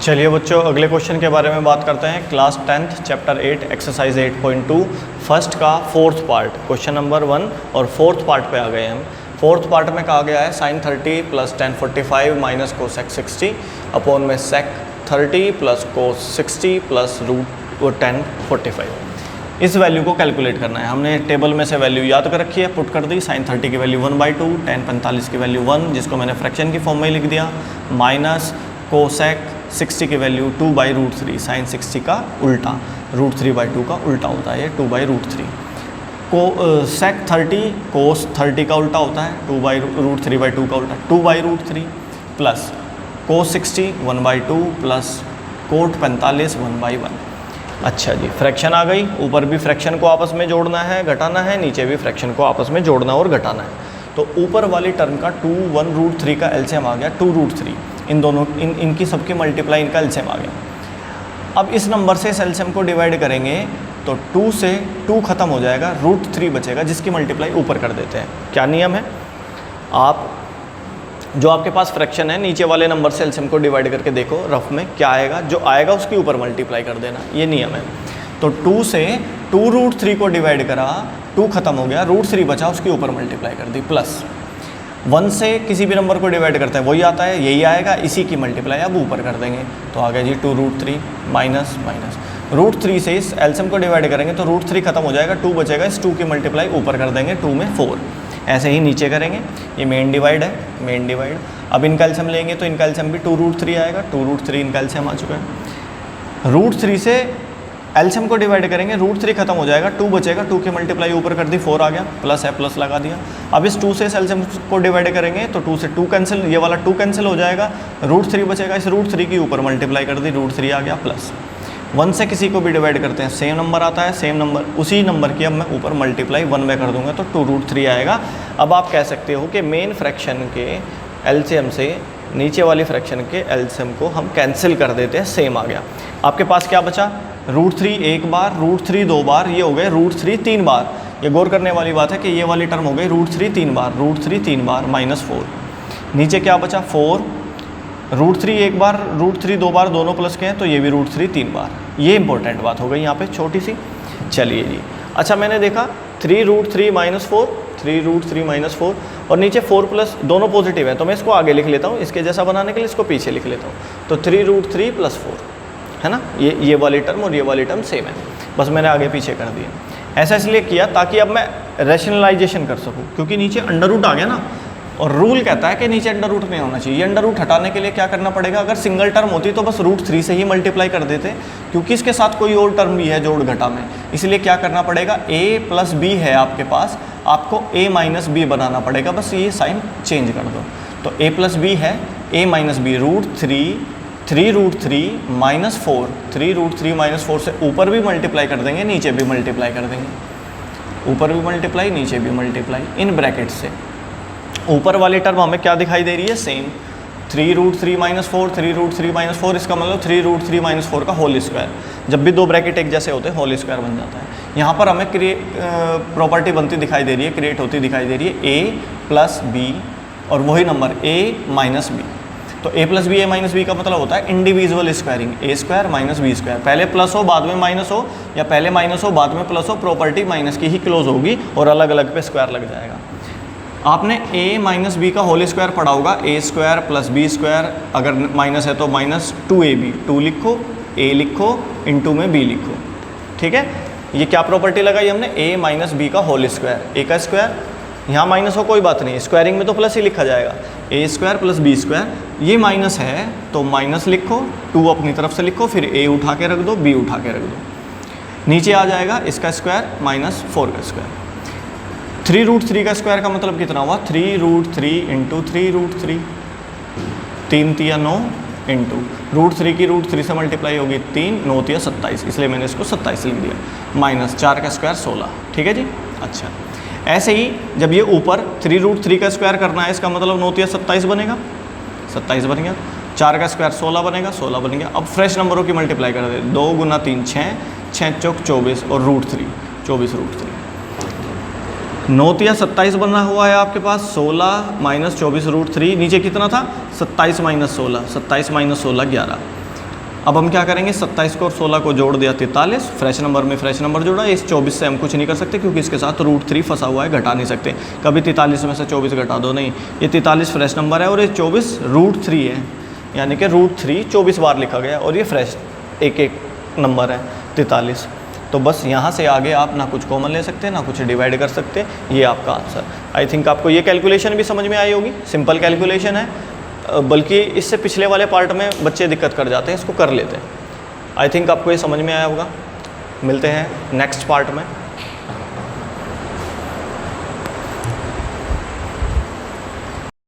चलिए बच्चों, अगले क्वेश्चन के बारे में बात करते हैं। Class 10th chapter 8 exercise 8.2 first का फोर्थ पार्ट क्वेश्चन नंबर 1 और फोर्थ पार्ट पे आ गए हम। फोर्थ पार्ट में कहा गया है sin 30 plus tan 45 minus cosec 60 upon में sec 30 plus cos 60 plus root tan 45। इस वैल्यू को कैलकुलेट करना है। हमने टेबल में से वैल्यू याद कर रखी है, पुट कर दी। sin 30 की वैल्यू 1/2, tan 45 की वैल्यू 1 जिसको मैंने फ्रैक्शन की फॉर्म में लिख दिया, माइनस cosec 60 की वैल्यू 2/√3, sin 60 का उल्टा, √3/2 का उल्टा होता है ये 2/√3। sec 30 cos 30 का उल्टा होता है 2/√3/2 का उल्टा 2/√3 प्लस cos 60 1/2 प्लस cot 45 1/1। अच्छा जी, फ्रैक्शन आ गई। ऊपर भी फ्रैक्शन को आपस में जोड़ना है, घटाना है, नीचे भी फ्रैक्शन को आपस में जोड़ना और घटाना है। तो ऊपर वाली टर्म का 2 1√3 का एलसीएम आ गया 2√3। इन दोनों इनकी सबकी मल्टीप्लाई इनका एलसीएम आ गया। अब इस नंबर से इस एलसीएम को डिवाइड करेंगे तो 2 से 2 खत्म हो जाएगा, √3 बचेगा जिसकी मल्टीप्लाई ऊपर कर देते हैं। क्या नियम है, आप जो आपके पास फ्रैक्शन है नीचे वाले नंबर से एलसीएम को डिवाइड करके देखो रफ में क्या आएगा, जो आएगा उसके ऊपर मल्टीप्लाई कर देना, ये नियम है। तो 2 से 2√3 को डिवाइड करा, 2 खत्म हो गया, √3 बचा, उसके ऊपर मल्टीप्लाई कर दी, प्लस 1 से किसी भी नंबर को डिवाइड करता है वही आता है, यही आएगा, इसी की मल्टीप्लाई अब ऊपर कर देंगे। तो आ गया जी 2√3 माइनस माइनस √3 से इस एलसीएम को डिवाइड करेंगे तो √3 खत्म हो जाएगा, 2 बचेगा, इस 2 की मल्टीप्लाई ऊपर कर देंगे, 2 में 4। ऐसे ही नीचे करेंगे, ये मेन डिवाइड है, मेन डिवाइड। अब इनका एलसीएम लेंगे तो इनका एलसीएम भी 2√3 आएगा, 2√3 इनका एलसीएम आ चुका है। √3 से एलसीएम को डिवाइड करेंगे, √3 खत्म हो जाएगा, 2 बचेगा, 2 की मल्टीप्लाई ऊपर कर दी, 4 आ गया, प्लस है, प्लस लगा दिया। अब इस 2 से इस एलसीएम को डिवाइड करेंगे तो 2 से 2 कैंसिल, ये वाला 2 कैंसिल हो जाएगा, √3 बचेगा, इस √3 की ऊपर मल्टीप्लाई कर दी, √3 आ गया, प्लस 1 से किसी को भी डिवाइड करते हैं सेम नंबर आता है, सेम नंबर, उसी नंबर की अब मैं ऊपर मल्टीप्लाई 1 में कर दूंगा तो 2√3 आएगा। अब आप कह सकते हो कि मेन फ्रैक्शन के एलसीएम से नीचे वाली फ्रैक्शन के एलसीएम को हम कैंसिल कर देते हैं, सेम आ गया। आपके पास क्या बचा, √3 एक बार, √3 2 बार, ये हो गए √3 3 बार। ये गौर करने वाली बात है कि ये वाली टर्म हो गई √3 3 बार, √3 3 बार माइनस 4। नीचे क्या बचा 4, √3 एक बार, √3 2 बार, दोनों प्लस के हैं तो ये भी √3 3 बार। ये इंपॉर्टेंट बात हो गई यहाँ पे छोटी सी। चलिए जी, अच्छा मैंने देखा 3√3 माइनस 4, 3√3 माइनस 4 और नीचे 4 प्लस, दोनों पॉजिटिव है तो मैं इसको आगे लिख लेता हूँ, इसके जैसा बनाने के लिए इसको पीछे लिख लेता हूँ। तो 3√3 प्लस 4 है ना, ये वाली टर्म और ये वाली टर्म सेम है, बस मैंने आगे पीछे कर दिया। ऐसा इसलिए किया ताकि अब मैं रैशनलाइजेशन कर सकूँ, क्योंकि नीचे अंडर रूट आ गया ना, और रूल कहता है कि नीचे अंडर रूट नहीं होना चाहिए। ये अंडर रूट हटाने के लिए क्या करना पड़ेगा, अगर सिंगल टर्म होती तो बस √3 से ही मल्टीप्लाई कर देते, क्योंकि इसके साथ कोई और टर्म भी है जोड़ घटा में, इसलिए क्या करना पड़ेगा, a प्लस b है आपके पास, आपको a माइनस b बनाना पड़ेगा, बस ये साइन चेंज कर दो। तो a प्लस b है, a minus b, √3 minus 4, 3√3 minus 4 से ऊपर भी मल्टीप्लाई कर देंगे, नीचे भी मल्टीप्लाई कर देंगे, ऊपर भी मल्टीप्लाई, नीचे भी मल्टीप्लाई, इन ब्रैकेट से। ऊपर वाली टर्म हमें क्या दिखाई दे रही है, सेम 3√3 माइनस 4, 3√3 माइनस 4, इसका मतलब 3√3 माइनस 4 का होल स्क्वायर। जब भी दो ब्रैकेट एक जैसे होते हैं होल स्क्वायर बन जाता है। यहाँ पर हमें प्रॉपर्टी बनती दिखाई दे रही है, क्रिएट होती दिखाई दे रही है, a प्लस b और वही नंबर a माइनस b। तो a plus B, a minus B का मतलब होता है individual squaring, a square minus b square, पहले प्लस हो बाद में माइनस हो, या पहले माइनस हो बाद में प्लस हो, प्रॉपर्टी माइनस की ही क्लोज होगी और अलग अलग पे स्क्वायर लग जाएगा। आपने a माइनस बी का होल स्क्वायर पढ़ा होगा, a square plus b square, अगर माइनस है तो माइनस 2ab, 2 लिखो, a लिखो, इंटू में b लिखो, ठीक है। ये क्या प्रॉपर्टी लगाई हमने, a माइनस बी का होल स्क्वायर, a का स्क्वायर, यहाँ माइनस हो कोई बात नहीं, स्क्वायरिंग में तो प्लस ही लिखा जाएगा, a square plus b square, ये माइनस है तो माइनस लिखो, 2 अपनी तरफ से लिखो, फिर a उठा के रख दो, b उठा के रख दो, नीचे आ जाएगा इसका स्क्वायर माइनस 4 का स्क्वायर। 3√3 का स्क्वायर का मतलब कितना हुआ, 3√3 इंटू 3√3, 3 तिया 9 इंटू √3 की √3 से मल्टीप्लाई होगी 3, 9 तिया 27, इसलिए मैंने इसको 27 लिख दिया, माइनस 4 का स्क्वायर 16, ठीक है जी। अच्छा, ऐसे ही जब ये ऊपर 3√3 का स्क्वायर करना है, इसका मतलब 9 तिया 27 बनेगा, 27 बन गया, 4 का स्क्वायर 16 बनेगा, 16 बन गया। अब फ्रेश नंबरों की मल्टीप्लाई कर दे, 2 गुना 3 6, 6 चौक 24 और √3, 24 √3, 9 तिया 27 बना हुआ है आपके पास, 16 माइनस 24 √3, नीचे कितना था 27 माइनस 16, 27 माइनस 16 11। अब हम क्या करेंगे, 27 को और 16 को जोड़ दिया 43, फ्रेश नंबर में फ्रेश नंबर जोड़ा। इस 24 से हम कुछ नहीं कर सकते क्योंकि इसके साथ √3 फंसा हुआ है, घटा नहीं सकते। कभी 43 में से 24 घटा दो, नहीं, ये 43 फ्रेश नंबर है और ये 24 √3 है, यानी कि √3 24 बार लिखा गया और ये फ्रेश एक नंबर है 43। तो बस यहाँ से आगे आप ना कुछ कॉमन ले सकते ना कुछ डिवाइड कर सकते, ये आपका आंसर। आई थिंक आपको ये कैलकुलेशन भी समझ में आई होगी, सिंपल कैलकुलेशन है, बल्कि इससे पिछले वाले पार्ट में बच्चे दिक्कत कर जाते हैं, इसको कर लेते हैं। आई थिंक आपको ये समझ में आया होगा। मिलते हैं नेक्स्ट पार्ट में।